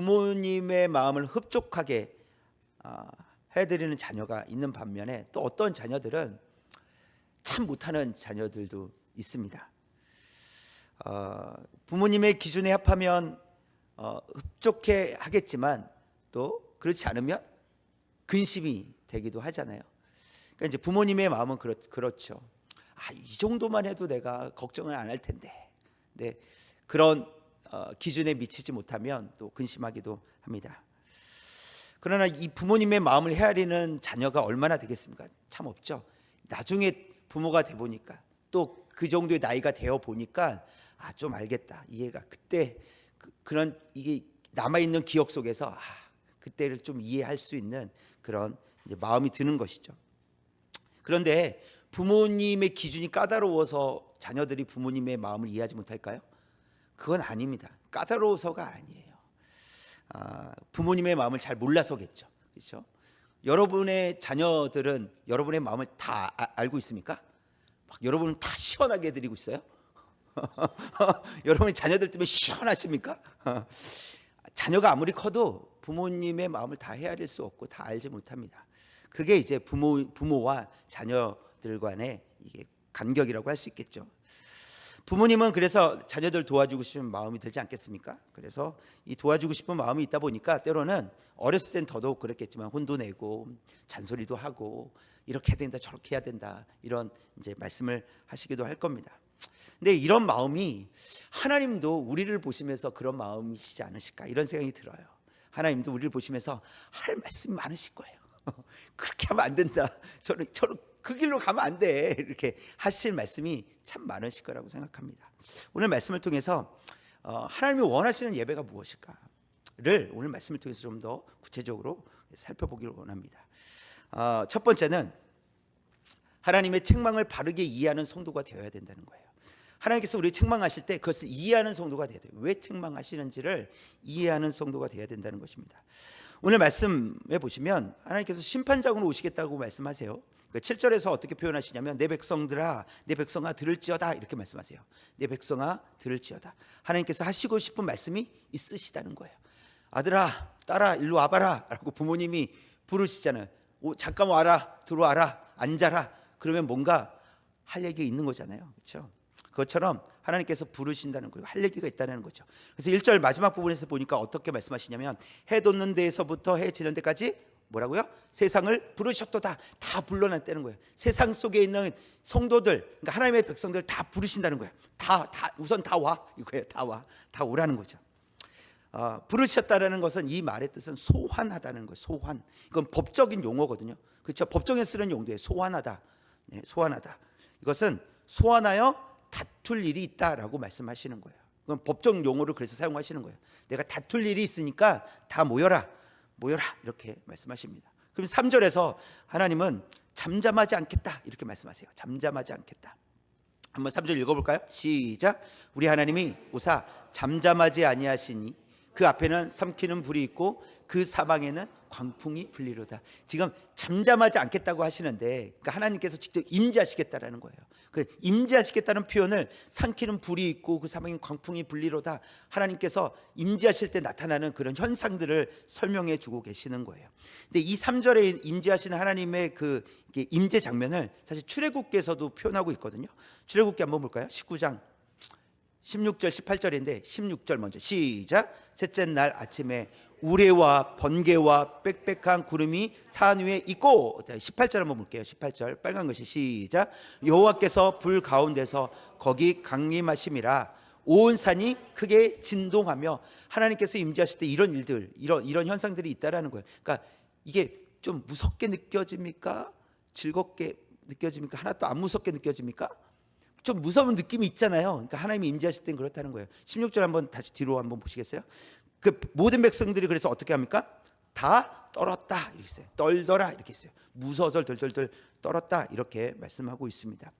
부모님의 마음을 흡족하게 해드리는 자녀가 있는 반면에 또 어떤 자녀들은 참 못하는 자녀들도 있습니다. 부모님의 기준에 합하면 흡족해 하겠지만 또 그렇지 않으면 근심이 되기도 하잖아요. 그러니까 이제 부모님의 마음은 그렇죠. 이 정도만 해도 내가 걱정을 안 할 텐데. 네, 그런 기준에 미치지 못하면 또 근심하기도 합니다. 그러나 이 부모님의 마음을 헤아리는 자녀가 얼마나 되겠습니까? 참 없죠. 나중에 부모가 돼 보니까 또 그 정도의 나이가 되어 보니까 좀 알겠다, 이해가. 그때 그런 이게 남아 있는 기억 속에서 그때를 좀 이해할 수 있는 그런 이제 마음이 드는 것이죠. 그런데 부모님의 기준이 까다로워서 자녀들이 부모님의 마음을 이해하지 못할까요? 그건 아닙니다. 까다로워서가 아니에요. 부모님의 마음을 잘 몰라서겠죠. 그렇죠? 여러분의 자녀들은 여러분의 마음을 다 알고 있습니까? 막 여러분은 다 시원하게 해드리고 있어요? 여러분의 자녀들 때문에 시원하십니까? 자녀가 아무리 커도 부모님의 마음을 다 헤아릴 수 없고 다 알지 못합니다. 그게 이제 부모와 자녀들 간의 이게 간격이라고 할 수 있겠죠. 부모님은 그래서 자녀들 도와주고 싶은 마음이 들지 않겠습니까? 그래서 이 도와주고 싶은 마음이 있다 보니까 때로는 어렸을 땐 더더욱 그랬겠지만 혼도 내고 잔소리도 하고 이렇게 해야 된다 저렇게 해야 된다 이런 이제 말씀을 하시기도 할 겁니다. 근데 이런 마음이 하나님도 우리를 보시면서 그런 마음이시지 않으실까 이런 생각이 들어요. 하나님도 우리를 보시면서 할 말씀이 많으실 거예요. 그렇게 하면 안 된다. 저는 그 길로 가면 안 돼. 이렇게 하실 말씀이 참 많으실 거라고 생각합니다. 오늘 말씀을 통해서 하나님이 원하시는 예배가 무엇일까를 오늘 말씀을 통해서 좀 더 구체적으로 살펴보기를 원합니다. 첫 번째는 하나님의 책망을 바르게 이해하는 성도가 되어야 된다는 거예요. 하나님께서 우리 책망하실 때 그것을 이해하는 성도가 되어야 돼요. 왜 책망하시는지를 이해하는 성도가 되어야 된다는 것입니다. 오늘 말씀에 보시면 하나님께서 심판장으로 오시겠다고 말씀하세요. 7절에서 어떻게 표현하시냐면 내 백성들아 내 백성아 들을지어다 이렇게 말씀하세요. 내 백성아 들을지어다. 하나님께서 하시고 싶은 말씀이 있으시다는 거예요. 아들아 딸아 일로 와봐라 라고 부모님이 부르시잖아요. 잠깐 와라 들어와라 앉아라. 그러면 뭔가 할 얘기가 있는 거잖아요. 그렇죠? 그것처럼 하나님께서 부르신다는 거예요. 할 얘기가 있다는 거죠. 그래서 1절 마지막 부분에서 보니까 어떻게 말씀하시냐면 해 돋는 데에서부터 해 지는 데까지 뭐라고요? 세상을 부르셨도다. 다 불러냈다는 거예요. 세상 속에 있는 성도들, 그러니까 하나님의 백성들 다 부르신다는 거예요. 다 우선 다 와 이거예요. 다 오라는 거죠. 부르셨다라는 것은 이 말의 뜻은 소환하다는 거예요. 소환. 이건 법적인 용어거든요. 그렇죠? 법정에 쓰는 용도예요. 소환하다. 네, 소환하다. 이것은 소환하여 다툴 일이 있다라고 말씀하시는 거예요. 그건 법정 용어를 그래서 사용하시는 거예요. 내가 다툴 일이 있으니까 다 모여라 이렇게 말씀하십니다. 그럼 3절에서 하나님은 잠잠하지 않겠다 이렇게 말씀하세요. 잠잠하지 않겠다. 한번 3절 읽어볼까요? 시작. 우리 하나님이 오사 잠잠하지 아니하시니 그 앞에는 삼키는 불이 있고 그 사방에는 광풍이 불리로다. 지금 잠잠하지 않겠다고 하시는데 그러니까 하나님께서 직접 임재하시겠다라는 거예요. 그 임재하시겠다는 표현을 삼키는 불이 있고 그 사방에 광풍이 불리로다. 하나님께서 임재하실 때 나타나는 그런 현상들을 설명해 주고 계시는 거예요. 근데 이 3절에 임재하시는 하나님의 그 임재 장면을 사실 출애굽기에서도 표현하고 있거든요. 출애굽기 한번 볼까요? 19장 16절 18절인데 16절 먼저 시작. 셋째 날 아침에 우레와 번개와 빽빽한 구름이 산 위에 있고 18절 한번 볼게요. 18절 빨간 것이 시작. 여호와께서 불 가운데서 거기 강림하심이라 온 산이 크게 진동하며 하나님께서 임재하실 때 이런 일들 이런 현상들이 있다라는 거예요. 그러니까 이게 좀 무섭게 느껴집니까? 즐겁게 느껴집니까? 하나도 안 무섭게 느껴집니까? 좀 무서운 느낌이 있잖아요. 그러니까 하나님이 임재하실 땐 그렇다는 거예요. 16절 한번 다시 뒤로 한번 보시겠어요? 그 모든 백성들이 그래서 어떻게 합니까? 다 떨었다 이렇게 있어요. 떨더라 이렇게 있어요. 무서워서 덜덜덜 떨었다 이렇게 말씀하고 있습니다.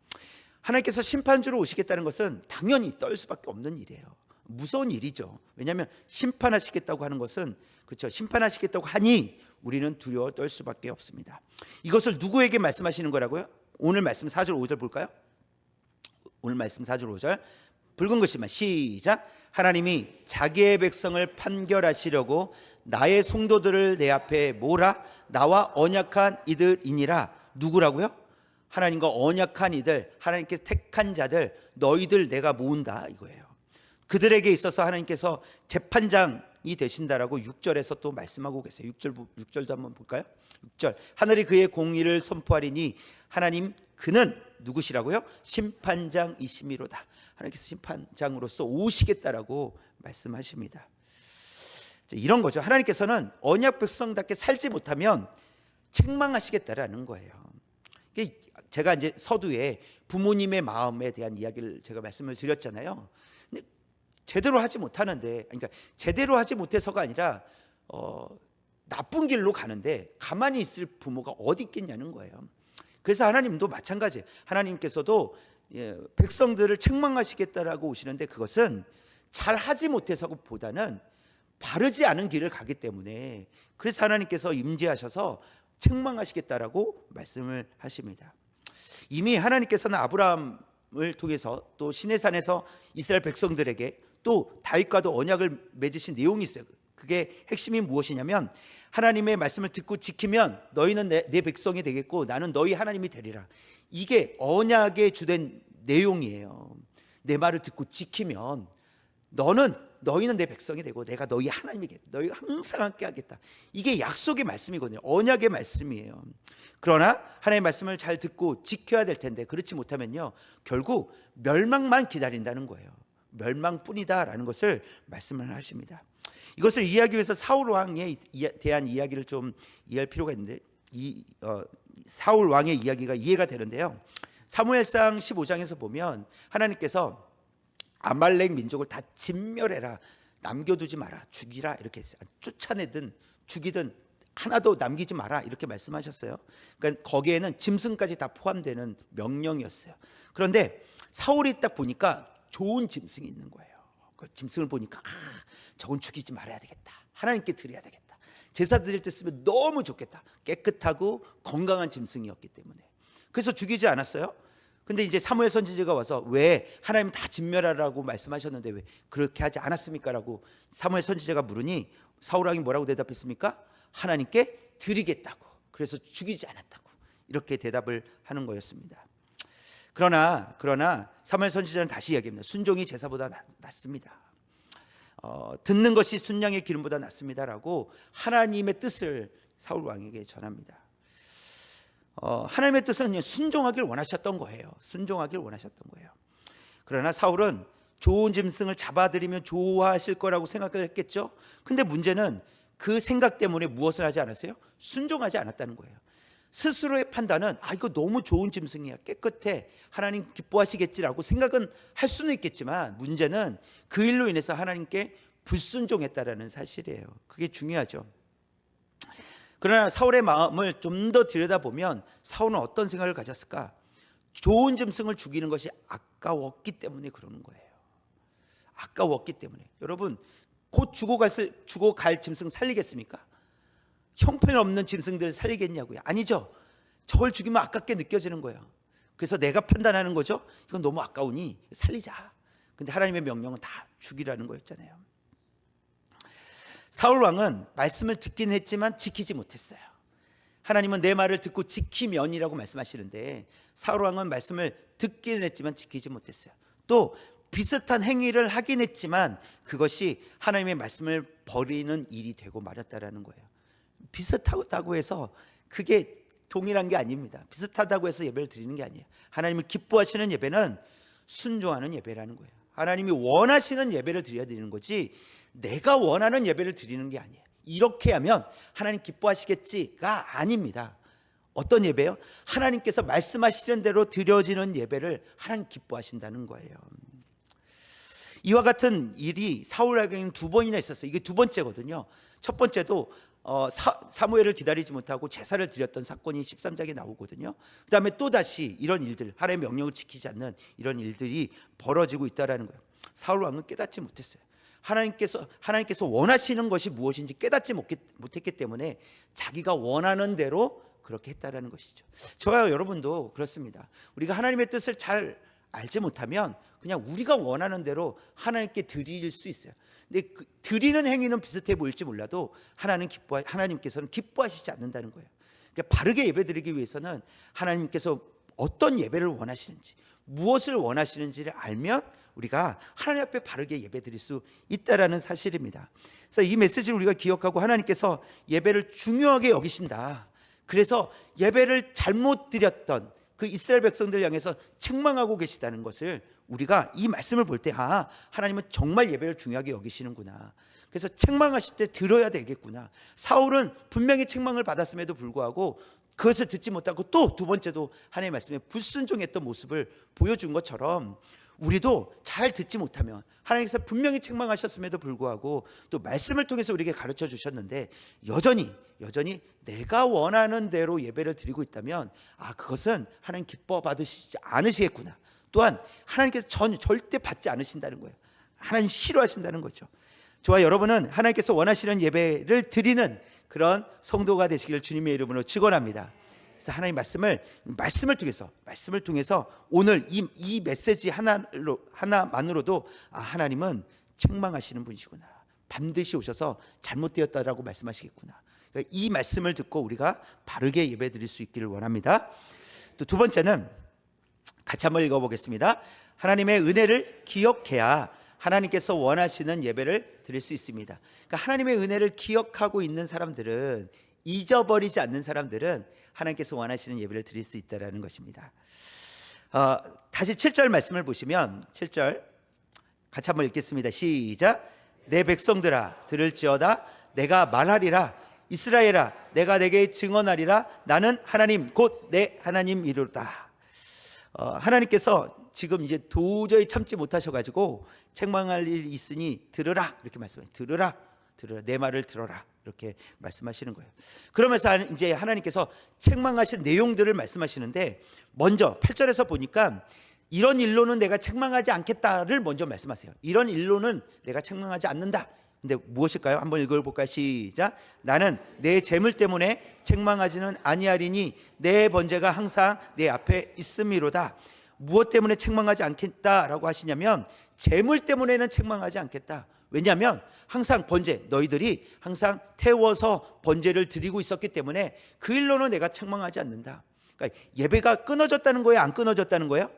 하나님께서 심판주로 오시겠다는 것은 당연히 떨 수밖에 없는 일이에요. 무서운 일이죠. 왜냐하면 심판하시겠다고 하는 것은 그렇죠. 심판하시겠다고 하니 우리는 두려워 떨 수밖에 없습니다. 이것을 누구에게 말씀하시는 거라고요? 오늘 말씀 4절 5절 볼까요? 오늘 말씀 4절 5절 붉은 글씨만 시작. 하나님이 자기의 백성을 판결하시려고 나의 성도들을 내 앞에 모으라. 나와 언약한 이들이니라. 누구라고요? 하나님과 언약한 이들, 하나님께서 택한 자들, 너희들 내가 모은다 이거예요. 그들에게 있어서 하나님께서 재판장이 되신다라고 6절에서 또 말씀하고 계세요. 6절도 한번 볼까요? 6절, 하늘이 그의 공의를 선포하리니 하나님 그는 누구시라고요? 심판장이시미로다. 하나님께서 심판장으로서 오시겠다라고 말씀하십니다. 이런 거죠. 하나님께서는 언약 백성답게 살지 못하면 책망하시겠다라는 거예요. 제가 이제 서두에 부모님의 마음에 대한 이야기를 제가 말씀을 드렸잖아요. 근데 제대로 하지 못하는데, 그러니까 제대로 하지 못해서가 아니라 나쁜 길로 가는데 가만히 있을 부모가 어디 있겠냐는 거예요. 그래서 하나님도 마찬가지예요. 하나님께서도 백성들을 책망하시겠다라고 오시는데 그것은 잘 하지 못해서보다는 바르지 않은 길을 가기 때문에, 그래서 하나님께서 임재하셔서 책망하시겠다라고 말씀을 하십니다. 이미 하나님께서는 아브라함을 통해서 또 시내산에서 이스라엘 백성들에게 또 다윗과도 언약을 맺으신 내용이 있어요. 그게 핵심이 무엇이냐면 하나님의 말씀을 듣고 지키면 너희는 내 백성이 되겠고 나는 너희 하나님이 되리라. 이게 언약의 주된 내용이에요. 내 말을 듣고 지키면 너희는 내 백성이 되고 내가 너희 하나님이겠다. 너희가 항상 함께 하겠다. 이게 약속의 말씀이거든요. 언약의 말씀이에요. 그러나 하나님의 말씀을 잘 듣고 지켜야 될 텐데 그렇지 못하면요 결국 멸망만 기다린다는 거예요. 멸망뿐이다라는 것을 말씀을 하십니다. 이것을 이해하기 위해서 사울 왕에 대한 이야기를 좀 이해할 필요가 있는데 사울 왕의 이야기가 이해가 되는데요. 사무엘상 15장에서 보면 하나님께서 아말렉 민족을 다 진멸해라, 남겨두지 마라, 죽이라 이렇게 했어요. 쫓아내든 죽이든 하나도 남기지 마라 이렇게 말씀하셨어요. 그러니까 거기에는 짐승까지 다 포함되는 명령이었어요. 그런데 사울이 딱 보니까 좋은 짐승이 있는 거예요. 그 짐승을 보니까 저건 죽이지 말아야 되겠다, 하나님께 드려야 되겠다, 제사 드릴 때 쓰면 너무 좋겠다. 깨끗하고 건강한 짐승이었기 때문에. 그래서 죽이지 않았어요. 근데 이제 사무엘 선지자가 와서 왜 하나님 다 진멸하라고 말씀하셨는데 왜 그렇게 하지 않았습니까? 라고 사무엘 선지자가 물으니 사울 왕이 뭐라고 대답했습니까? 하나님께 드리겠다고, 그래서 죽이지 않았다고 이렇게 대답을 하는 거였습니다. 그러나 사무엘 선지자는 다시 이야기합니다. 순종이 제사보다 낫습니다. 듣는 것이 순양의 기름보다 낫습니다라고 하나님의 뜻을 사울 왕에게 전합니다. 하나님의 뜻은 순종하길 원하셨던 거예요. 순종하길 원하셨던 거예요. 그러나 사울은 좋은 짐승을 잡아들이면 좋아하실 거라고 생각을 했겠죠. 근데 문제는 그 생각 때문에 무엇을 하지 않았어요? 순종하지 않았다는 거예요. 스스로의 판단은 이거 너무 좋은 짐승이야, 깨끗해, 하나님 기뻐하시겠지라고 생각은 할 수는 있겠지만 문제는 그 일로 인해서 하나님께 불순종했다라는 사실이에요. 그게 중요하죠. 그러나 사울의 마음을 좀 더 들여다보면 사울은 어떤 생각을 가졌을까? 좋은 짐승을 죽이는 것이 아까웠기 때문에 그러는 거예요. 아까웠기 때문에. 여러분 곧 죽어갈 짐승 살리겠습니까? 형편없는 짐승들을 살리겠냐고요? 아니죠. 저걸 죽이면 아깝게 느껴지는 거예요. 그래서 내가 판단하는 거죠. 이건 너무 아까우니 살리자. 근데 하나님의 명령은 다 죽이라는 거였잖아요. 사울 왕은 말씀을 듣긴 했지만 지키지 못했어요. 하나님은 내 말을 듣고 지키면이라고 말씀하시는데 사울 왕은 말씀을 듣긴 했지만 지키지 못했어요. 또 비슷한 행위를 하긴 했지만 그것이 하나님의 말씀을 버리는 일이 되고 말았다라는 거예요. 비슷하다고 해서 그게 동일한 게 아닙니다. 비슷하다고 해서 예배를 드리는 게 아니에요. 하나님을 기뻐하시는 예배는 순종하는 예배라는 거예요. 하나님이 원하시는 예배를 드려야 되는 거지 내가 원하는 예배를 드리는 게 아니에요. 이렇게 하면 하나님 기뻐하시겠지가 아닙니다. 어떤 예배요? 하나님께서 말씀하시는 대로 드려지는 예배를 하나님 기뻐하신다는 거예요. 이와 같은 일이 사울에게는 두 번이나 있었어요. 이게 두 번째거든요. 첫 번째도 사무엘을 기다리지 못하고 제사를 드렸던 사건이 13장에 나오거든요. 그 다음에 또다시 이런 일들, 하나님의 명령을 지키지 않는 이런 일들이 벌어지고 있다는 거예요. 사울 왕은 깨닫지 못했어요. 하나님께서 원하시는 것이 무엇인지 깨닫지 못했기 때문에 자기가 원하는 대로 그렇게 했다라는 것이죠. 저와 여러분도 그렇습니다. 우리가 하나님의 뜻을 잘 알지 못하면 그냥 우리가 원하는 대로 하나님께 드릴 수 있어요. 근데 그 드리는 행위는 비슷해 보일지 몰라도 하나님께서는 기뻐하시지 않는다는 거예요. 그러니까 바르게 예배드리기 위해서는 하나님께서 어떤 예배를 원하시는지, 무엇을 원하시는지를 알면 우리가 하나님 앞에 바르게 예배드릴 수 있다라는 사실입니다. 그래서 이 메시지를 우리가 기억하고 하나님께서 예배를 중요하게 여기신다. 그래서 예배를 잘못 드렸던 그 이스라엘 백성들 향해서 책망하고 계시다는 것을 우리가 이 말씀을 볼 때 하나님은 정말 예배를 중요하게 여기시는구나. 그래서 책망하실 때 들어야 되겠구나. 사울은 분명히 책망을 받았음에도 불구하고 그것을 듣지 못하고 또 두 번째도 하나님의 말씀에 불순종했던 모습을 보여준 것처럼 우리도 잘 듣지 못하면 하나님께서 분명히 책망하셨음에도 불구하고 또 말씀을 통해서 우리에게 가르쳐 주셨는데 여전히 내가 원하는 대로 예배를 드리고 있다면 그것은 하나님 기뻐 받으시지 않으시겠구나. 또한 하나님께서 절대 받지 않으신다는 거예요. 하나님 싫어하신다는 거죠. 저와 여러분은 하나님께서 원하시는 예배를 드리는 그런 성도가 되시기를 주님의 이름으로 축원합니다. 그래서 하나님 말씀을 통해서 오늘 이 메시지 하나만으로도 하나님은 책망하시는 분이시구나. 반드시 오셔서 잘못되었다라고 말씀하시겠구나. 그러니까 이 말씀을 듣고 우리가 바르게 예배드릴 수 있기를 원합니다. 또 두 번째는 같이 한번 읽어보겠습니다. 하나님의 은혜를 기억해야 하나님께서 원하시는 예배를 드릴 수 있습니다. 그러니까 하나님의 은혜를 기억하고 있는 사람들은, 잊어버리지 않는 사람들은 하나님께서 원하시는 예배를 드릴 수 있다는 것입니다. 다시 7절 말씀을 보시면 7절 같이 한번 읽겠습니다. 시작. 내 백성들아 들을지어다. 내가 말하리라. 이스라엘아 내가 내게 증언하리라. 나는 하나님 곧 내 하나님이로다. 하나님께서 지금 이제 도저히 참지 못하셔가지고 책망할 일이 있으니 들으라 이렇게 말씀해요. 들으라 내 말을 들어라 이렇게 말씀하시는 거예요. 그러면서 이제 하나님께서 책망하신 내용들을 말씀하시는데 먼저 8절에서 보니까 이런 일로는 내가 책망하지 않겠다를 먼저 말씀하세요. 이런 일로는 내가 책망하지 않는다. 근데 무엇일까요? 한번 읽어볼까요? 시작. 나는 내 재물 때문에 책망하지는 아니하리니 내 번제가 항상 내 앞에 있음이로다. 무엇 때문에 책망하지 않겠다라고 하시냐면 재물 때문에는 책망하지 않겠다. 왜냐하면 항상 번제, 너희들이 항상 태워서 번제를 드리고 있었기 때문에 그 일로는 내가 책망하지 않는다. 그러니까 예배가 끊어졌다는 거예요? 안 끊어졌다는 거예요?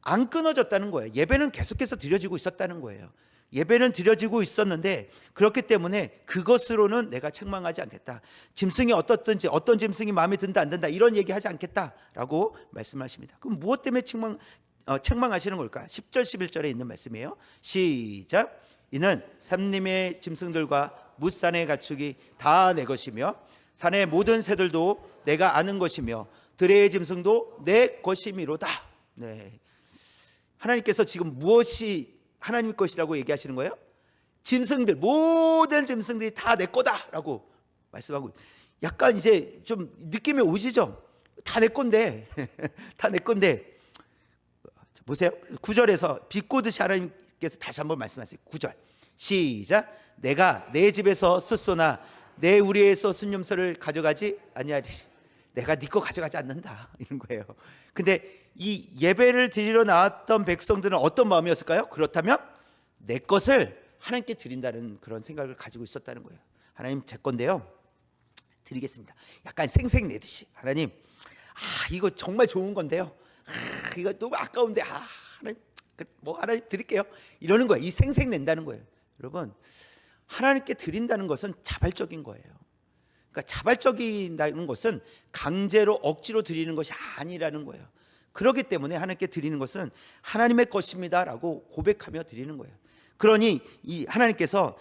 안 끊어졌다는 거예요. 예배는 계속해서 드려지고 있었다는 거예요. 예배는 드려지고 있었는데 그렇기 때문에 그것으로는 내가 책망하지 않겠다. 짐승이 어떻든지 어떤 짐승이 마음에 든다 안 든다 이런 얘기하지 않겠다라고 말씀하십니다. 그럼 무엇 때문에 책망하시는 걸까? 10절 11절에 있는 말씀이에요. 시작. 이는 산림의 짐승들과 뭇산의 가축이 다 내 것이며 산의 모든 새들도 내가 아는 것이며 들의 짐승도 내 것이미로다. 네. 하나님께서 지금 무엇이 하나님 것이라고 얘기하시는 거예요? 짐승들, 모든 짐승들이 다 내 거다라고 말씀하고, 약간 이제 좀 느낌이 오시죠? 다 내 건데 다 내 건데 보세요. 9절에서 비꼬듯이 하나님께서 다시 한번 말씀하세요. 9절 시작. 내가 내 집에서 숫소나 내 우리에서 순념소를 가져가지 아니하리. 내가 네 거 가져가지 않는다 이런 거예요. 근데 이 예배를 드리러 나왔던 백성들은 어떤 마음이었을까요? 그렇다면 내 것을 하나님께 드린다는 그런 생각을 가지고 있었다는 거예요. 하나님 제 건데요 드리겠습니다. 약간 생색내듯이 하나님 이거 정말 좋은 건데요 이거 너무 아까운데 하나님 드릴게요 이러는 거예요. 이 생색낸다는 거예요. 여러분, 하나님께 드린다는 것은 자발적인 거예요. 그러니까 자발적이라는 것은 강제로 억지로 드리는 것이 아니라는 거예요. 그렇기 때문에 하나님께 드리는 것은 하나님의 것입니다라고 고백하며 드리는 거예요. 그러니 이 하나님께서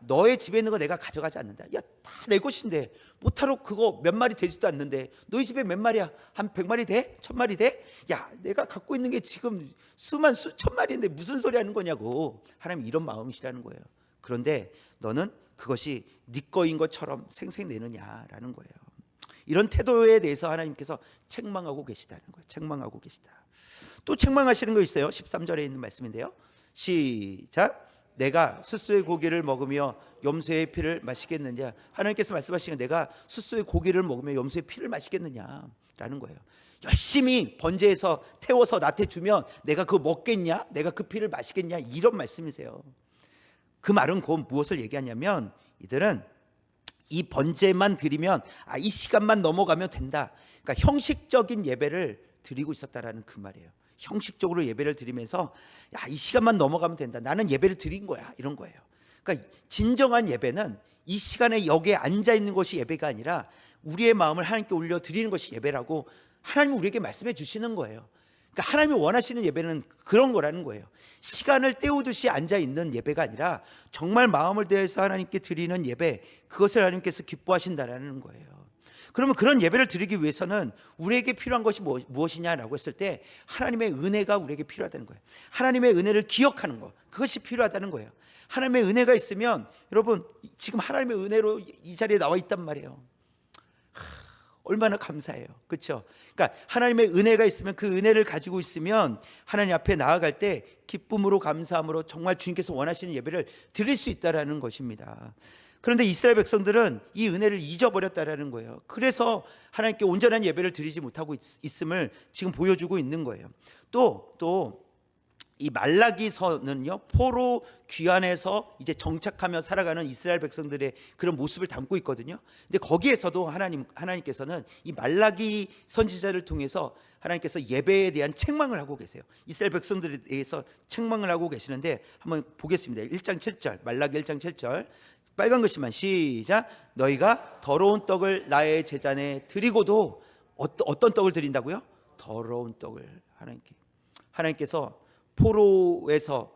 너의 집에 있는 거 내가 가져가지 않는다. 다 내 것인데 못하러 그거 몇 마리 되지도 않는데 너희 집에 몇 마리야? 한 100마리 돼? 1000마리 돼? 내가 갖고 있는 게 지금 수천 마리인데 무슨 소리 하는 거냐고. 하나님 이런 마음이시라는 거예요. 그런데 너는 그것이 네 거인 것처럼 생색내느냐라는 거예요. 이런 태도에 대해서 하나님께서 책망하고 계시다는 거예요. 책망하고 계시다. 또 책망하시는 거 있어요. 13절에 있는 말씀인데요. 시작. 내가 숫소의 고기를 먹으며 염소의 피를 마시겠느냐. 하나님께서 말씀하시는 내가 숫소의 고기를 먹으며 염소의 피를 마시겠느냐라는 거예요. 열심히 번제해서 태워서 나한테 주면 내가 그거 먹겠냐? 내가 그 피를 마시겠냐? 이런 말씀이세요. 그 말은 곧 무엇을 얘기하냐면 이들은 이 번제만 드리면 이 시간만 넘어가면 된다. 그러니까 형식적인 예배를 드리고 있었다라는 그 말이에요. 형식적으로 예배를 드리면서 이 시간만 넘어가면 된다. 나는 예배를 드린 거야. 이런 거예요. 그러니까 진정한 예배는 이 시간에 여기에 앉아 있는 것이 예배가 아니라 우리의 마음을 하나님께 올려 드리는 것이 예배라고 하나님이 우리에게 말씀해 주시는 거예요. 그러니까 하나님이 원하시는 예배는 그런 거라는 거예요. 시간을 때우듯이 앉아 있는 예배가 아니라 정말 마음을 다해서 하나님께 드리는 예배, 그것을 하나님께서 기뻐하신다라는 거예요. 그러면 그런 예배를 드리기 위해서는 우리에게 필요한 것이 무엇이냐라고 했을 때 하나님의 은혜가 우리에게 필요하다는 거예요. 하나님의 은혜를 기억하는 것, 그것이 필요하다는 거예요. 하나님의 은혜가 있으면 여러분 지금 하나님의 은혜로 이 자리에 나와 있단 말이에요. 얼마나 감사해요. 그렇죠? 그러니까 하나님의 은혜가 있으면 그 은혜를 가지고 있으면 하나님 앞에 나아갈 때 기쁨으로 감사함으로 정말 주님께서 원하시는 예배를 드릴 수 있다라는 것입니다. 그런데 이스라엘 백성들은 이 은혜를 잊어버렸다라는 거예요. 그래서 하나님께 온전한 예배를 드리지 못하고 있음을 지금 보여주고 있는 거예요. 또 이 말라기서는요, 포로 귀환에서 이제 정착하며 살아가는 이스라엘 백성들의 그런 모습을 담고 있거든요. 근데 거기에서도 하나님께서는 이 말라기 선지자를 통해서 하나님께서 예배에 대한 책망을 하고 계세요. 이스라엘 백성들에 대해서 책망을 하고 계시는데 한번 보겠습니다. 1장 7절, 말라기 1장 7절. 빨간 글씨만 시작. 너희가 더러운 떡을 나의 제단에 드리고도 어떤 떡을 드린다고요? 더러운 떡을 하나님께서 포로에서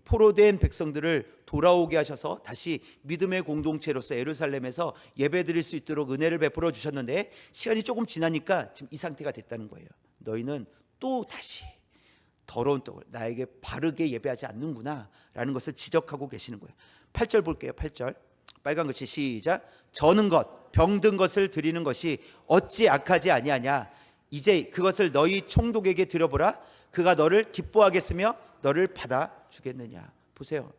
포로된 백성들을 돌아오게 하셔서 다시 믿음의 공동체로서 예루살렘에서 예배드릴 수 있도록 은혜를 베풀어 주셨는데 시간이 조금 지나니까 지금 이 상태가 됐다는 거예요. 너희는 또 다시 더러운 떡을 나에게 바르게 예배하지 않는구나 라는 것을 지적하고 계시는 거예요. 8절 볼게요. 8절 빨간 글씨 시작. 저는 것 병든 것을 드리는 것이 어찌 악하지 아니하냐. 이제 그것을 너희 총독에게 드려보라. 그가 너를 기뻐하겠으며 너를 받아 주겠느냐. 보세요.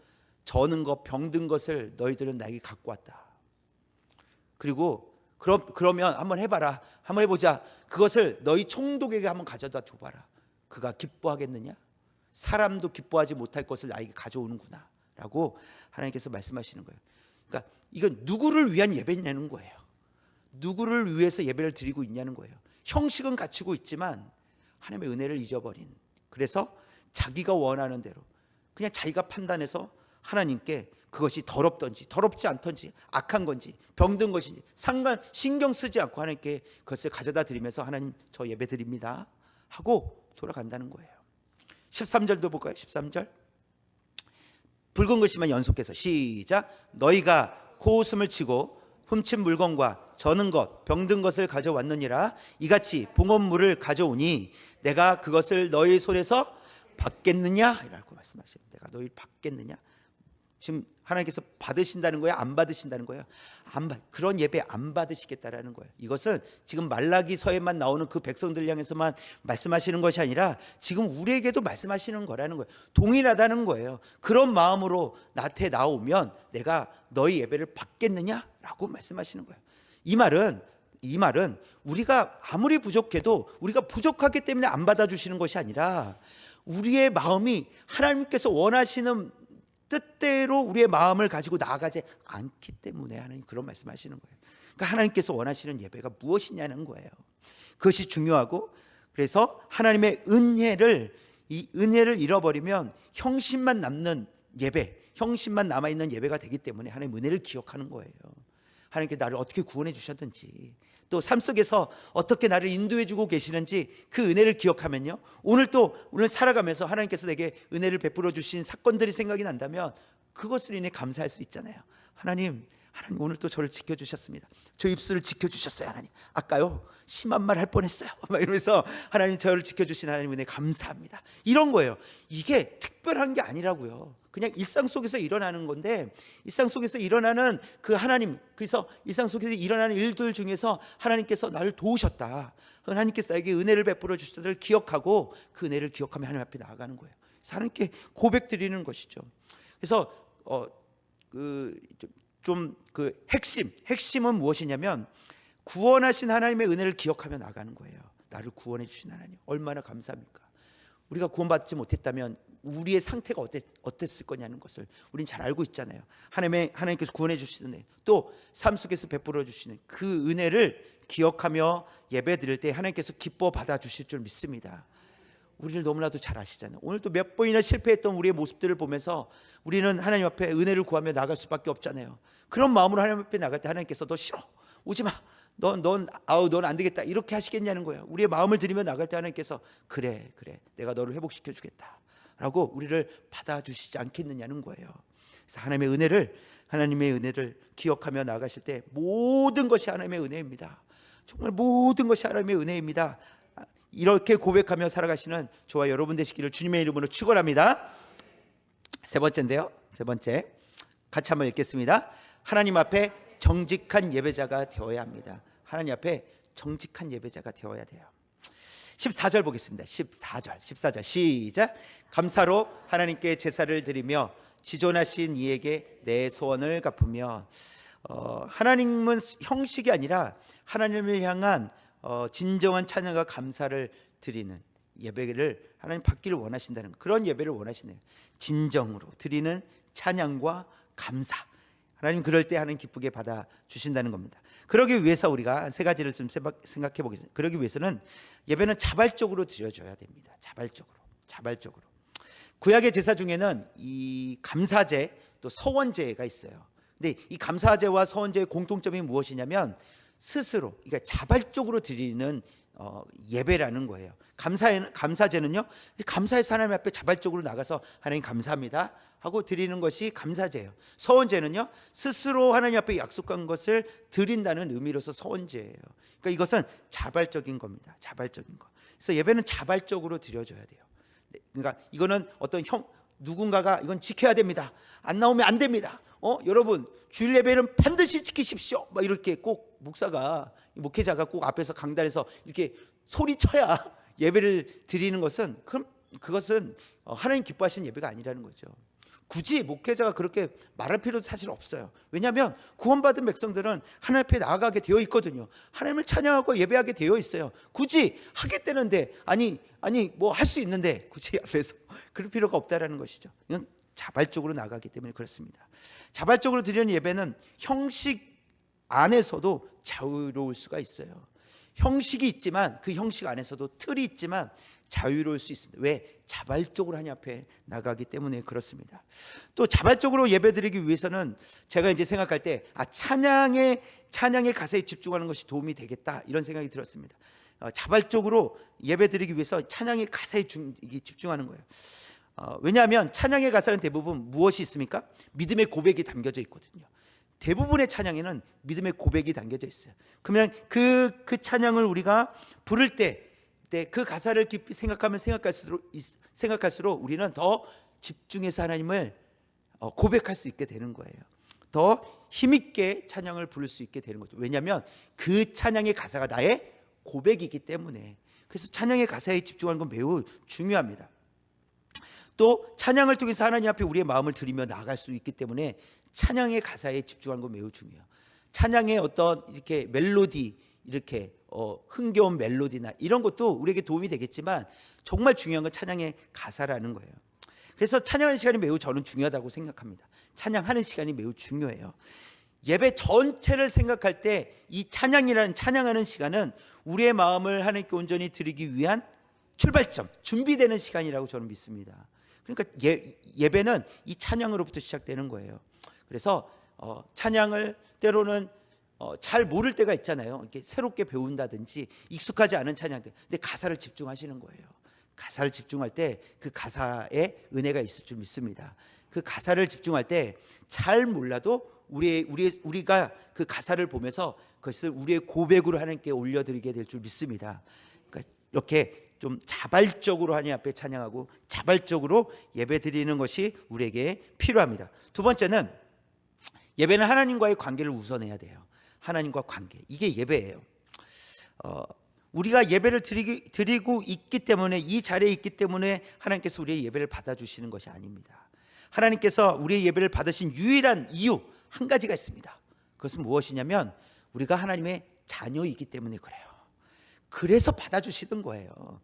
저는 것 병든 것을 너희들은 나에게 갖고 왔다. 그리고 그러면 한번 해봐라. 한번 해보자. 그것을 너희 총독에게 한번 가져다 줘봐라. 그가 기뻐하겠느냐. 사람도 기뻐하지 못할 것을 나에게 가져오는구나 라고 하나님께서 말씀하시는 거예요. 그러니까 이건 누구를 위한 예배냐는 거예요. 누구를 위해서 예배를 드리고 있냐는 거예요. 형식은 갖추고 있지만 하나님의 은혜를 잊어버린, 그래서 자기가 원하는 대로 그냥 자기가 판단해서 하나님께 그것이 더럽던지 더럽지 않던지 악한 건지 병든 것인지 신경 쓰지 않고 하나님께 그것을 가져다 드리면서 하나님 저 예배 드립니다 하고 돌아간다는 거예요. 13절도 볼까요? 13절 붉은 글씨만 연속해서 시작. 너희가 코웃음을 치고 훔친 물건과 저는 것 병든 것을 가져왔느니라. 이같이 봉헌물을 가져오니 내가 그것을 너희 손에서 받겠느냐 라고 말씀하십니다. 내가 너희 받겠느냐. 지금 하나님께서 받으신다는 거예요? 안 받으신다는 거예요? 그런 예배 안 받으시겠다라는 거예요. 이것은 지금 말라기서에만 나오는 그 백성들 향해서만 말씀하시는 것이 아니라 지금 우리에게도 말씀하시는 거라는 거예요. 동일하다는 거예요. 그런 마음으로 나한테 나오면 내가 너희 예배를 받겠느냐라고 말씀하시는 거예요. 이 말은 우리가 아무리 부족해도 우리가 부족하기 때문에 안 받아주시는 것이 아니라 우리의 마음이 하나님께서 원하시는 뜻대로 우리의 마음을 가지고 나아가지 않기 때문에 하나님 그런 말씀하시는 거예요. 그러니까 하나님께서 원하시는 예배가 무엇이냐는 거예요. 그것이 중요하고, 그래서 하나님의 이 은혜를 잃어버리면 형식만 남는 예배, 형식만 남아있는 예배가 되기 때문에 하나님 은혜를 기억하는 거예요. 하나님께 나를 어떻게 구원해 주셨는지, 또 삶 속에서 어떻게 나를 인도해 주고 계시는지 그 은혜를 기억하면요, 오늘 살아가면서 하나님께서 내게 은혜를 베풀어 주신 사건들이 생각이 난다면 그것을 인해 감사할 수 있잖아요. 하나님 오늘 또 저를 지켜주셨습니다. 저 입술을 지켜주셨어요. 하나님 아까요 심한 말 할 뻔했어요 막 이러면서 하나님 저를 지켜주신 하나님 은혜 감사합니다. 이런 거예요. 이게 특별한 게 아니라고요. 그냥 일상 속에서 일어나는 건데, 일상 속에서 일어나는 그 하나님, 그래서 일상 속에서 일어나는 일들 중에서 하나님께서 나를 도우셨다, 하나님께서 나에게 은혜를 베풀어 주셨다를 기억하고 그 은혜를 기억하며 하나님 앞에 나아가는 거예요. 하나님께 고백 드리는 것이죠. 그래서 핵심은 무엇이냐면 구원하신 하나님의 은혜를 기억하며 나가는 거예요. 나를 구원해 주신 하나님 얼마나 감사합니까? 우리가 구원받지 못했다면 우리의 상태가 어땠을 거냐는 것을 우리는 잘 알고 있잖아요. 하나님께서 구원해 주시는 또 삶 속에서 베풀어 주시는 그 은혜를 기억하며 예배 드릴 때 하나님께서 기뻐 받아 주실 줄 믿습니다. 우리를 너무나도 잘 아시잖아요. 오늘도 몇 번이나 실패했던 우리의 모습들을 보면서 우리는 하나님 앞에 은혜를 구하며 나갈 수밖에 없잖아요. 그런 마음으로 하나님 앞에 나갈 때 하나님께서 너 싫어, 오지 마, 넌 안 되겠다 이렇게 하시겠냐는 거예요. 우리의 마음을 들이며 나갈 때 하나님께서 그래 내가 너를 회복시켜 주겠다 라고 우리를 받아주시지 않겠느냐는 거예요. 그래서 하나님의 은혜를 기억하며 나가실 때 모든 것이 하나님의 은혜입니다. 정말 모든 것이 하나님의 은혜입니다. 이렇게 고백하며 살아가시는 저와 여러분 되시기를 주님의 이름으로 축원합니다. 세 번째인데요, 세 번째 같이 한번 읽겠습니다. 하나님 앞에 정직한 예배자가 되어야 합니다. 하나님 앞에 정직한 예배자가 되어야 돼요. 14절 보겠습니다. 14절 시작. 감사로 하나님께 제사를 드리며 지존하신 이에게 내 소원을 갚으며. 하나님은 형식이 아니라 하나님을 향한 진정한 찬양과 감사를 드리는 예배를 하나님 받기를 원하신다는 그런 예배를 원하시네요. 진정으로 드리는 찬양과 감사. 하나님 그럴 때 하나님 기쁘게 받아 주신다는 겁니다. 그러기 위해서 우리가 세 가지를 좀 생각해 보겠습니다. 그러기 위해서는 예배는 자발적으로 드려져야 됩니다. 자발적으로. 구약의 제사 중에는 이 감사제 또 서원제가 있어요. 근데 이 감사제와 서원제의 공통점이 무엇이냐면 스스로, 그러니까 자발적으로 드리는 예배라는 거예요. 감사제는요, 감사해서 하나님 앞에 자발적으로 나가서 하나님 감사합니다 하고 드리는 것이 감사제예요. 서원제는요, 스스로 하나님 앞에 약속한 것을 드린다는 의미로서 서원제예요. 그러니까 이것은 자발적인 겁니다. 자발적인 거. 그래서 예배는 자발적으로 드려져야 돼요. 그러니까 이거는 누군가가 이건 지켜야 됩니다. 안 나오면 안 됩니다. 여러분 주일 예배는 반드시 지키십시오. 막 이렇게 꼭 목회자가 꼭 앞에서 강단에서 이렇게 소리쳐야 예배를 드리는 것은 그것은 하나님 기뻐하시는 예배가 아니라는 거죠. 굳이 목회자가 그렇게 말할 필요도 사실 없어요. 왜냐하면 구원받은 백성들은 하나님 앞에 나아가게 되어 있거든요. 하나님을 찬양하고 예배하게 되어 있어요. 굳이 하겠다는데 뭐 할 수 있는데 굳이 앞에서 그럴 필요가 없다라는 것이죠. 이건 자발적으로 나가기 때문에 그렇습니다. 자발적으로 드리는 예배는 형식 안에서도 자유로울 수가 있어요. 형식이 있지만 그 형식 안에서도 틀이 있지만 자유로울 수 있습니다. 왜? 자발적으로 하나님 앞에 나가기 때문에 그렇습니다. 또 자발적으로 예배드리기 위해서는 제가 이제 생각할 때 찬양의 가사에 집중하는 것이 도움이 되겠다 이런 생각이 들었습니다. 자발적으로 예배드리기 위해서 찬양의 가사에 집중하는 거예요. 왜냐하면 찬양의 가사는 대부분 무엇이 있습니까? 믿음의 고백이 담겨져 있거든요. 대부분의 찬양에는 믿음의 고백이 담겨져 있어요. 그러면 그 찬양을 우리가 부를 때 그 가사를 깊이 생각할수록 우리는 더 집중해서 하나님을 고백할 수 있게 되는 거예요. 더 힘있게 찬양을 부를 수 있게 되는 거죠. 왜냐하면 그 찬양의 가사가 나의 고백이기 때문에. 그래서 찬양의 가사에 집중하는 건 매우 중요합니다. 또 찬양을 통해서 하나님 앞에 우리의 마음을 드리며 나아갈 수 있기 때문에 찬양의 가사에 집중하는 건 매우 중요해요. 찬양의 어떤 이렇게 멜로디, 이렇게 흥겨운 멜로디나 이런 것도 우리에게 도움이 되겠지만 정말 중요한 건 찬양의 가사라는 거예요. 그래서 찬양하는 시간이 매우 저는 중요하다고 생각합니다. 찬양하는 시간이 매우 중요해요. 예배 전체를 생각할 때 이 찬양하는 시간은 우리의 마음을 하나님께 온전히 드리기 위한 출발점, 준비되는 시간이라고 저는 믿습니다. 그러니까 예배는 이 찬양으로부터 시작되는 거예요. 그래서 찬양을 때로는 잘 모를 때가 있잖아요. 이렇게 새롭게 배운다든지 익숙하지 않은 찬양들. 근데 가사를 집중하시는 거예요. 가사를 집중할 때 그 가사에 은혜가 있을 줄 믿습니다. 그 가사를 집중할 때 잘 몰라도 우리가 그 가사를 보면서 그것을 우리의 고백으로 하나님께 올려드리게 될 줄 믿습니다. 그러니까 이렇게 좀 자발적으로 하나님 앞에 찬양하고 자발적으로 예배드리는 것이 우리에게 필요합니다. 두 번째는 예배는 하나님과의 관계를 우선해야 돼요. 하나님과 관계, 이게 예배예요. 우리가 예배를 드리고 있기 때문에, 이 자리에 있기 때문에 하나님께서 우리의 예배를 받아주시는 것이 아닙니다. 하나님께서 우리의 예배를 받으신 유일한 이유 한 가지가 있습니다. 그것은 무엇이냐면 우리가 하나님의 자녀이기 때문에 그래요. 그래서 받아주시는 거예요.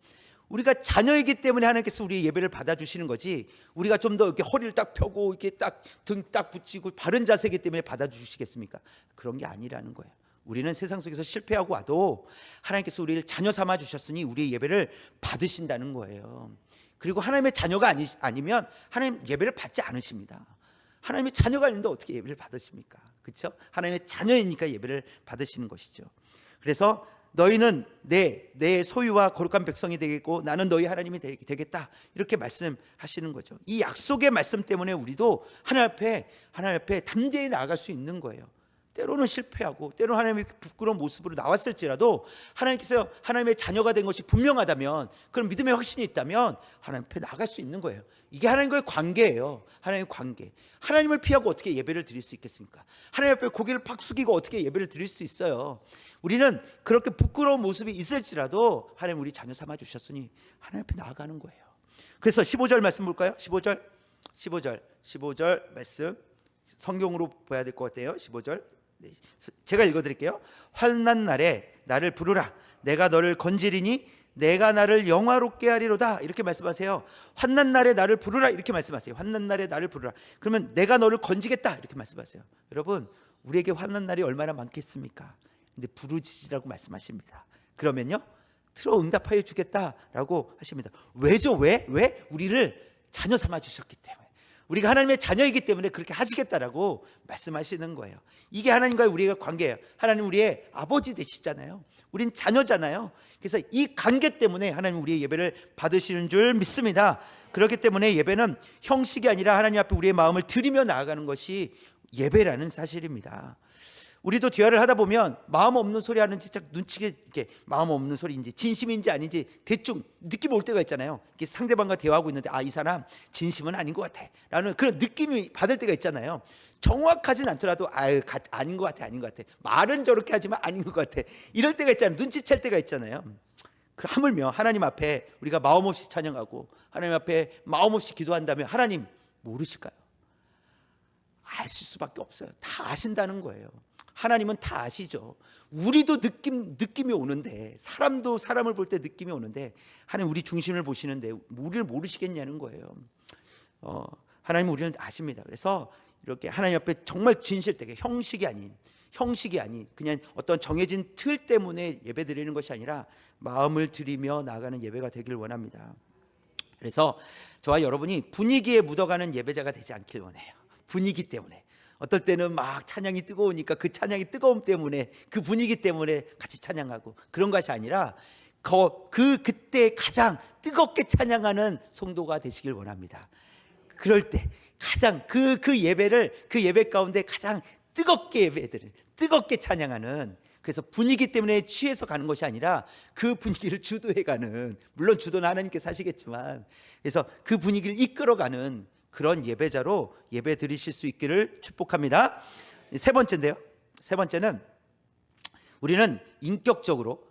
우리가 자녀이기 때문에 하나님께서 우리의 예배를 받아주시는 거지, 우리가 좀 더 이렇게 허리를 딱 펴고 이렇게 딱 등 딱 붙이고 바른 자세이기 때문에 받아주시겠습니까? 그런 게 아니라는 거예요. 우리는 세상 속에서 실패하고 와도 하나님께서 우리를 자녀 삼아 주셨으니 우리의 예배를 받으신다는 거예요. 그리고 하나님의 자녀가 아니면 하나님 예배를 받지 않으십니다. 하나님의 자녀가 아닌데 어떻게 예배를 받으십니까? 그렇죠? 하나님의 자녀이니까 예배를 받으시는 것이죠. 그래서 너희는 내 소유와 거룩한 백성이 되겠고 나는 너희 하나님이 되겠다, 이렇게 말씀하시는 거죠. 이 약속의 말씀 때문에 우리도 하나님 앞에 담대히 나아갈 수 있는 거예요. 때로는 실패하고 때로는 하나님의 부끄러운 모습으로 나왔을지라도 하나님께서 하나님의 자녀가 된 것이 분명하다면, 그런 믿음의 확신이 있다면 하나님 앞에 나아갈 수 있는 거예요. 이게 하나님과의 관계예요. 하나님의 관계. 하나님을 피하고 어떻게 예배를 드릴 수 있겠습니까? 하나님 앞에 고개를 팍 숙이고 어떻게 예배를 드릴 수 있어요? 우리는 그렇게 부끄러운 모습이 있을지라도 하나님 우리 자녀 삼아 주셨으니 하나님 앞에 나아가는 거예요. 그래서 15절 말씀 볼까요? 15절 말씀 성경으로 봐야 될 것 같아요. 15절 제가 읽어드릴게요. 환난 날에 나를 부르라. 내가 너를 건지리니 내가 나를 영화롭게 하리로다. 이렇게 말씀하세요. 환난 날에 나를 부르라, 이렇게 말씀하세요. 환난 날에 나를 부르라. 그러면 내가 너를 건지겠다, 이렇게 말씀하세요. 여러분, 우리에게 환난 날이 얼마나 많겠습니까? 근데 부르짖으라고 말씀하십니다. 그러면요, 들어 응답하여 주겠다라고 하십니다. 왜죠? 왜? 우리를 자녀 삼아 주셨기 때문에, 우리가 하나님의 자녀이기 때문에 그렇게 하시겠다라고 말씀하시는 거예요. 이게 하나님과의 우리의 관계예요. 하나님 우리의 아버지 되시잖아요. 우린 자녀잖아요. 그래서 이 관계 때문에 하나님 우리의 예배를 받으시는 줄 믿습니다. 그렇기 때문에 예배는 형식이 아니라 하나님 앞에 우리의 마음을 드리며 나아가는 것이 예배라는 사실입니다. 우리도 대화를 하다 보면 마음 없는 소리 하는지 딱 눈치게, 이렇게 마음 없는 소리인지 진심인지 아닌지 대충 느낌 올 때가 있잖아요. 이렇게 상대방과 대화하고 있는데 이 사람 진심은 아닌 것 같아 라는 그런 느낌이 받을 때가 있잖아요. 정확하진 않더라도 아닌 것 같아, 말은 저렇게 하지만 아닌 것 같아, 이럴 때가 있잖아요. 눈치챌 때가 있잖아요. 하물며 하나님 앞에 우리가 마음 없이 찬양하고 하나님 앞에 마음 없이 기도한다면 하나님 모르실까요? 아실 수밖에 없어요. 다 아신다는 거예요. 하나님은 다 아시죠. 우리도 느낌이 오는데, 사람도 사람을 볼 때 느낌이 오는데 하나님 우리 중심을 보시는데 우리를 모르시겠냐는 거예요. 하나님 우리를 아십니다. 그래서 이렇게 하나님 앞에 정말 진실되게 형식이 아닌 그냥 어떤 정해진 틀 때문에 예배 드리는 것이 아니라 마음을 드리며 나아가는 예배가 되길 원합니다. 그래서 저와 여러분이 분위기에 묻어가는 예배자가 되지 않길 원해요. 분위기 때문에, 어떨 때는 막 찬양이 뜨거우니까 그 찬양이 뜨거움 때문에, 그 분위기 때문에 같이 찬양하고, 그런 것이 아니라 그때 가장 뜨겁게 찬양하는 성도가 되시길 원합니다. 그럴 때 가장 그 예배 가운데 가장 뜨겁게 찬양하는, 그래서 분위기 때문에 취해서 가는 것이 아니라 그 분위기를 주도해가는, 물론 주도는 하나님께서 하시겠지만, 그래서 그 분위기를 이끌어가는 그런 예배자로 예배 드리실 수 있기를 축복합니다. 세 번째는 우리는 인격적으로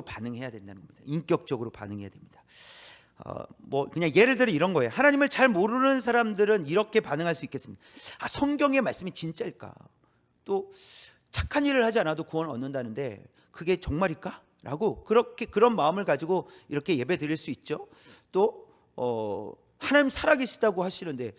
반응해야 된다는 겁니다. 인격적으로 반응해야 됩니다. 그냥 예를 들어 이런 거예요. 하나님을 잘 모르는 사람들은 이렇게 반응할 수 있겠습니다. 성경의 말씀이 진짜일까? 또 착한 일을 하지 않아도 구원을 얻는다는데 그게 정말일까? 라고 그런 마음을 가지고 이렇게 예배 드릴 수 있죠. 또 하나님 살아계시다고 하시는데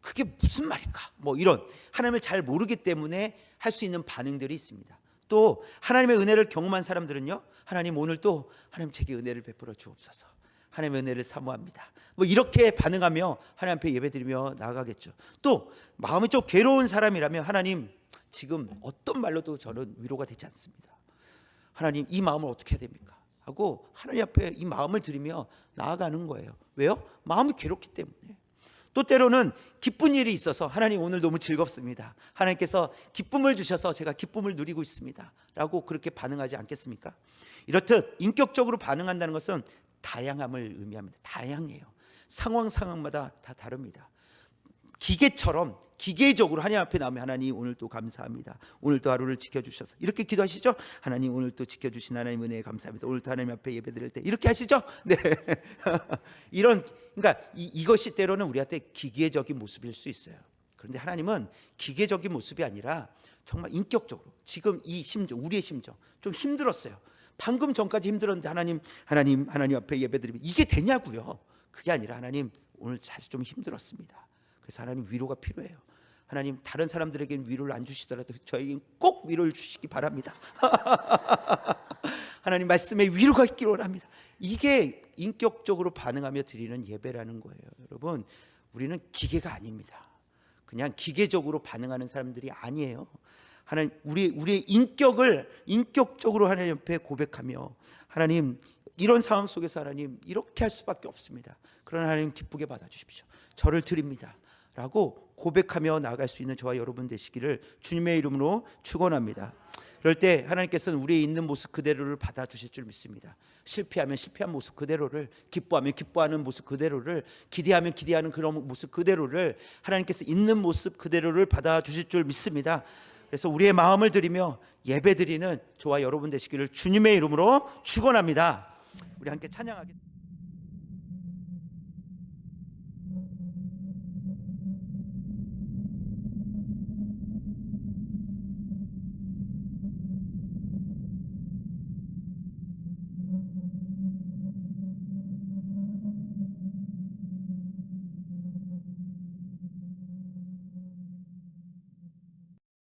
그게 무슨 말일까? 이런 하나님을 잘 모르기 때문에 할 수 있는 반응들이 있습니다. 또 하나님의 은혜를 경험한 사람들은요, 하나님 오늘 또 하나님 제게 은혜를 베풀어 주옵소서, 하나님의 은혜를 사모합니다, 이렇게 반응하며 하나님 앞에 예배드리며 나아가겠죠. 또 마음이 좀 괴로운 사람이라면 하나님 지금 어떤 말로도 저는 위로가 되지 않습니다, 하나님 이 마음을 어떻게 해야 됩니까? 하고 하나님 앞에 이 마음을 드리며 나아가는 거예요. 왜요? 마음이 괴롭기 때문에. 또 때로는 기쁜 일이 있어서 하나님 오늘 너무 즐겁습니다, 하나님께서 기쁨을 주셔서 제가 기쁨을 누리고 있습니다 라고 그렇게 반응하지 않겠습니까? 이렇듯 인격적으로 반응한다는 것은 다양함을 의미합니다. 다양해요. 상황마다 다 다릅니다. 기계처럼 기계적으로 하나님 앞에 나오면 하나님 오늘 또 감사합니다. 오늘 또 하루를 지켜주셔서 이렇게 기도하시죠. 하나님 오늘 또 지켜주신 하나님 은혜에 감사합니다. 오늘 또 하나님 앞에 예배드릴 때 이렇게 하시죠. 네. 이런 그러니까 이것이 때로는 우리한테 기계적인 모습일 수 있어요. 그런데 하나님은 기계적인 모습이 아니라 정말 인격적으로 지금 이 심정, 우리의 심정 좀 힘들었어요. 방금 전까지 힘들었는데 하나님 앞에 예배드리면 이게 되냐고요. 그게 아니라 하나님 오늘 사실 좀 힘들었습니다. 그래서 하나님 위로가 필요해요. 하나님 다른 사람들에게는 위로를 안 주시더라도 저에게는 꼭 위로를 주시기 바랍니다. 하나님 말씀에 위로가 있기를 원합니다. 이게 인격적으로 반응하며 드리는 예배라는 거예요. 여러분 우리는 기계가 아닙니다. 그냥 기계적으로 반응하는 사람들이 아니에요. 하나님 우리의 인격을 인격적으로 하나님 옆에 고백하며 하나님 이런 상황 속에서 하나님 이렇게 할 수밖에 없습니다. 그러나 하나님 기쁘게 받아주십시오. 저를 드립니다 라고 고백하며 나아갈 수 있는 저와 여러분 되시기를 주님의 이름으로 축원합니다. 그럴 때 하나님께서는 우리의 있는 모습 그대로를 받아주실 줄 믿습니다. 실패하면 실패한 모습 그대로를, 기뻐하면 기뻐하는 모습 그대로를, 기대하면 기대하는 그런 모습 그대로를 하나님께서 있는 모습 그대로를 받아주실 줄 믿습니다. 그래서 우리의 마음을 드리며 예배드리는 저와 여러분 되시기를 주님의 이름으로 축원합니다. 우리 함께 찬양하겠습니다.